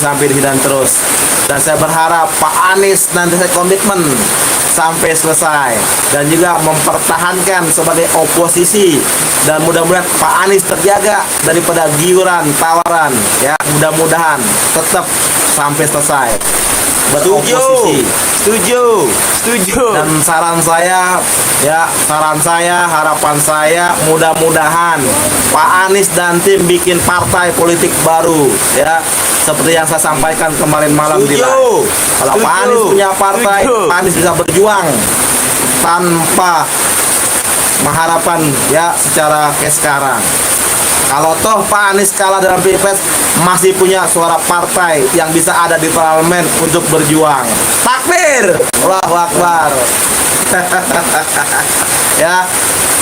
sampai di dan terus. Dan saya berharap Pak Anies nanti saya komitmen sampai selesai dan juga mempertahankan sebagai oposisi, dan mudah-mudahan Pak Anies terjaga daripada giuran tawaran, ya, mudah-mudahan tetap sampai selesai beroposisi. Setuju. Dan saran saya, harapan saya, mudah-mudahan Pak Anies dan tim bikin partai politik baru, ya, seperti yang saya sampaikan kemarin malam di live. Kalau Pak Anies punya partai, Pak Anies bisa berjuang tanpa mengharapkan, ya, secara kayak sekarang. Kalau toh Pak Anies kalah dalam Pilpres, masih punya suara partai yang bisa ada di parlemen untuk berjuang. Takbir! Allahu Akbar. Ya,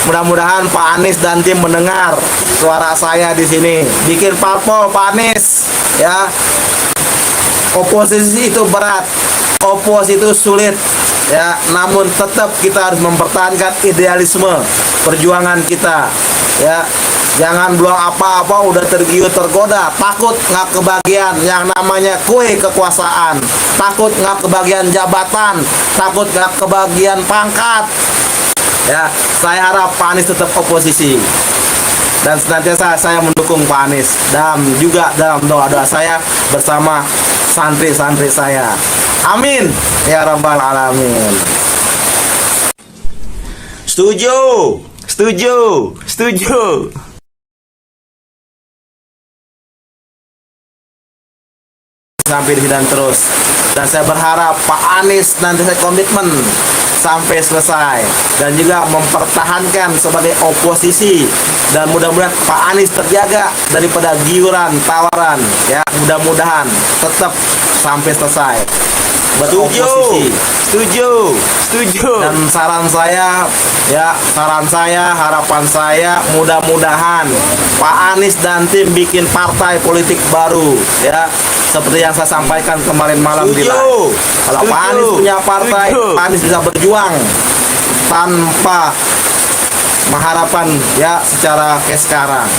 mudah-mudahan Pak Anies dan tim mendengar suara saya di sini. Bikin parpol Pak Anies, ya. Oposisi itu berat, oposisi itu sulit, ya. Namun tetap kita harus mempertahankan idealisme perjuangan kita, ya. Jangan bilang apa-apa udah tergiur tergoda, takut nggak kebagian yang namanya kue kekuasaan, takut nggak kebagian jabatan, takut nggak kebagian pangkat. Ya, saya harap Pak Anies tetap oposisi dan senantiasa saya mendukung Pak Anies, dan juga dalam doa-doa saya bersama santri-santri saya. Amin ya rabbal alamin. Setuju. Sampai di dan terus. Dan saya berharap Pak Anies nanti saya komitmen sampai selesai dan juga mempertahankan sebagai oposisi, dan mudah-mudahan Pak Anies terjaga daripada giuran tawaran, ya, mudah-mudahan tetap sampai selesai beroposisi. Setuju. Dan saran saya, harapan saya, mudah-mudahan Pak Anies dan tim bikin partai politik baru, ya, seperti yang saya sampaikan kemarin malam di live. Kalau Pak Anies punya partai, Pak Anies bisa berjuang tanpa mengharapkan, ya, secara kayak sekarang.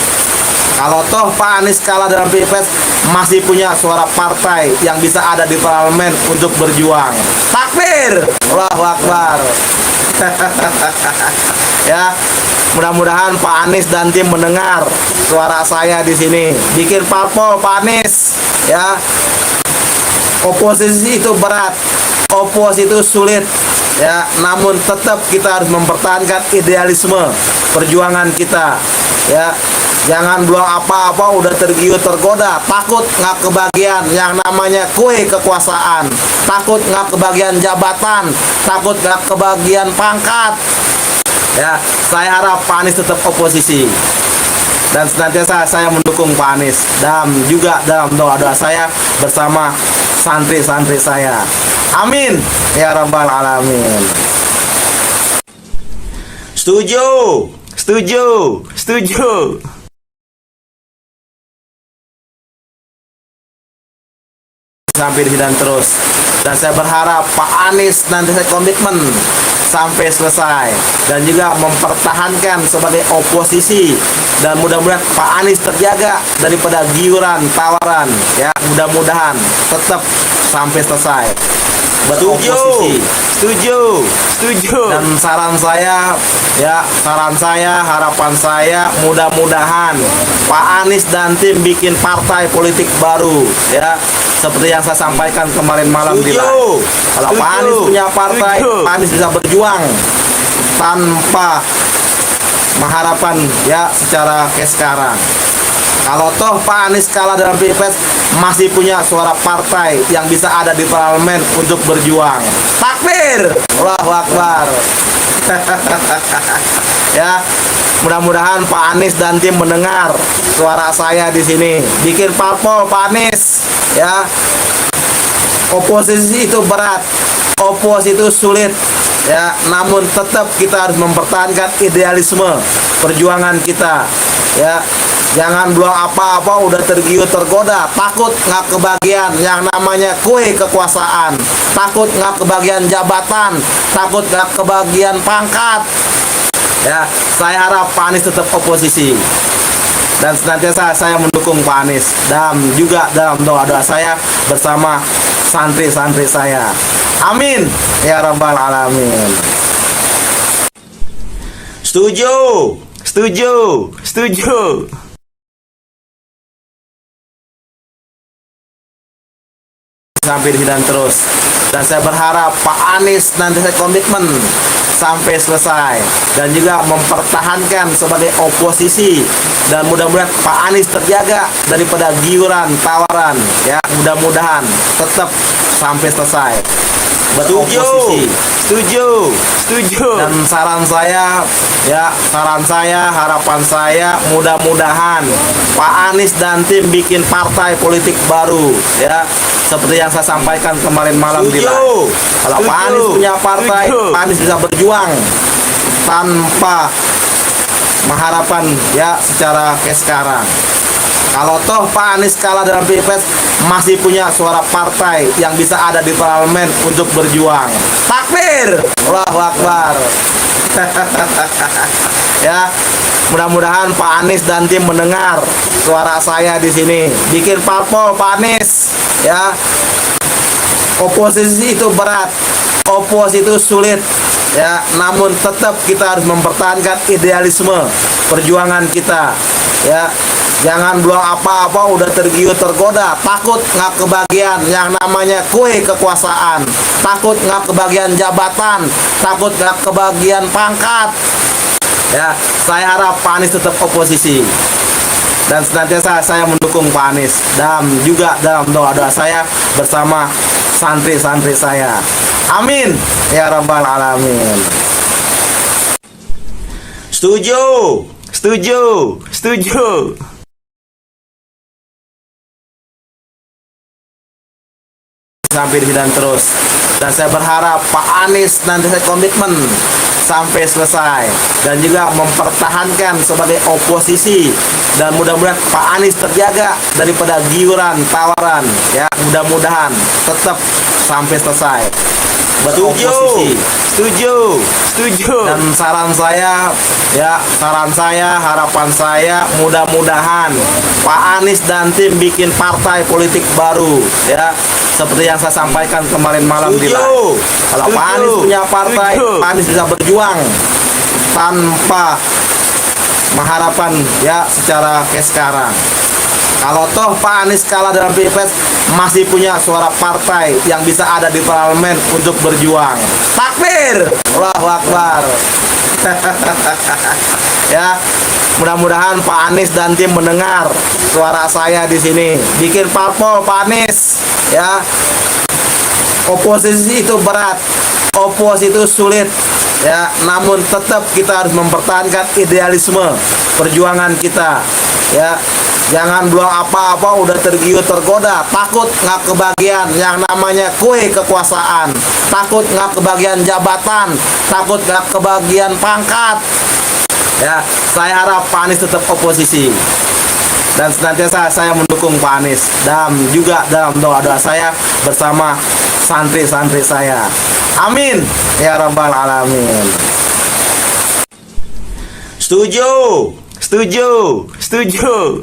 Kalau toh Pak Anies kalah dalam Pilpres, masih punya suara partai yang bisa ada di parlemen untuk berjuang. Takbir! Allahu Akbar. Ya, mudah-mudahan Pak Anies dan tim mendengar suara saya di sini. Bikin parpol Pak Anies, ya. Oposisi itu berat, oposisi itu sulit, ya. Namun tetap kita harus mempertahankan idealisme perjuangan kita, ya. Jangan bilang apa-apa udah tergiur tergoda, takut nggak kebagian yang namanya kue kekuasaan, takut nggak kebagian jabatan, takut nggak kebagian pangkat. Ya, saya harap Pak Anies tetap oposisi dan senantiasa saya mendukung Pak Anies, dan juga dalam doa-doa saya bersama santri-santri saya. Amin ya rabbal alamin. Setuju. Sampai di dan terus. Dan saya berharap Pak Anies nanti saya komitmen sampai selesai dan juga mempertahankan sebagai oposisi, dan mudah-mudahan Pak Anies terjaga daripada giuran tawaran, ya, mudah-mudahan tetap sampai selesai beroposisi. Setuju. Dan saran saya, harapan saya, mudah-mudahan Pak Anies dan tim bikin partai politik baru, ya, seperti yang saya sampaikan kemarin malam di live. Kalau Pak Anies punya partai, Pak Anies bisa berjuang tanpa mengharapkan, ya, secara kayak sekarang. Kalau toh Pak Anies kalah dalam Pilpres, masih punya suara partai yang bisa ada di parlemen untuk berjuang. Takbir! Allahu Akbar. Ya, mudah-mudahan Pak Anies dan tim mendengar suara saya di sini. Bikin parpol Pak Anies, ya. Oposisi itu berat, oposisi itu sulit, ya. Namun tetap kita harus mempertahankan idealisme perjuangan kita, ya. Jangan bilang apa-apa udah tergiur tergoda, takut nggak kebagian yang namanya kue kekuasaan, takut nggak kebagian jabatan, takut nggak kebagian pangkat. Ya, saya harap Pak Anies tetap oposisi dan senantiasa saya mendukung Pak Anies, dan juga dalam doa-doa saya bersama santri-santri saya. Amin ya rabbal alamin. Setuju, setuju, setuju. Sampai di dan terus, dan saya berharap Pak Anies nanti saya komitmen sampai selesai dan juga mempertahankan sebagai oposisi, dan mudah-mudahan Pak Anies terjaga daripada giuran tawaran, ya mudah-mudahan tetap sampai selesai beroposisi. Setuju, setuju. Dan saran saya, harapan saya, mudah-mudahan Pak Anies dan tim bikin partai politik baru, ya. Seperti yang saya sampaikan kemarin malam di live. Kalau Pak Anies punya partai, Pak Anies bisa berjuang tanpa mengharapkan, ya, secara kayak sekarang. Kalau toh Pak Anies kalah dalam Pilpres, masih punya suara partai yang bisa ada di parlemen untuk berjuang. Takbir, Allahu Akbar. Ya, mudah-mudahan Pak Anies dan tim mendengar suara saya di sini. Bikin parpol Pak Anies, ya. Oposisi itu berat, oposisi itu sulit, ya. Namun tetap kita harus mempertahankan idealisme perjuangan kita, ya. Jangan belum apa-apa udah tergiur tergoda, takut nggak kebagian yang namanya kue kekuasaan, takut nggak kebagian jabatan, takut nggak kebagian pangkat. Ya, saya harap Pak Anies tetap oposisi, dan senantiasa saya mendukung Pak Anies, dan juga dalam doa-doa saya bersama santri-santri saya. Amin ya rabbal alamin. Setuju, setuju, setuju. Sampai di dan terus, dan saya berharap Pak Anies nanti saya komitmen sampai selesai dan juga mempertahankan sebagai oposisi, dan mudah-mudahan Pak Anies terjaga daripada giuran tawaran, ya mudah-mudahan tetap sampai selesai beroposisi. Setuju, setuju. Dan saran saya, harapan saya, mudah-mudahan Pak Anies dan tim bikin partai politik baru, ya. Seperti yang saya sampaikan kemarin malam di live. Kalau Pak Anies punya partai, Pak Anies bisa berjuang tanpa mengharapkan, ya, secara kayak sekarang. Kalau toh Pak Anies kalah dalam Pilpres, masih punya suara partai yang bisa ada di parlemen untuk berjuang. Takbir, Allahu Akbar. Ya, mudah-mudahan Pak Anies dan tim mendengar suara saya di sini. Bikin parpol Pak Anies, ya. Oposisi itu berat, oposisi itu sulit, ya. Namun tetap kita harus mempertahankan idealisme perjuangan kita, ya. Jangan belum apa-apa udah tergiur tergoda, takut nggak kebagian yang namanya kue kekuasaan, takut nggak kebagian jabatan, takut nggak kebagian pangkat. Ya, saya harap Pak Anies tetap oposisi, dan senantiasa saya mendukung Pak Anies, dan juga dalam doa-doa saya bersama santri-santri saya. Amin ya rabbal alamin. Setuju, setuju, setuju.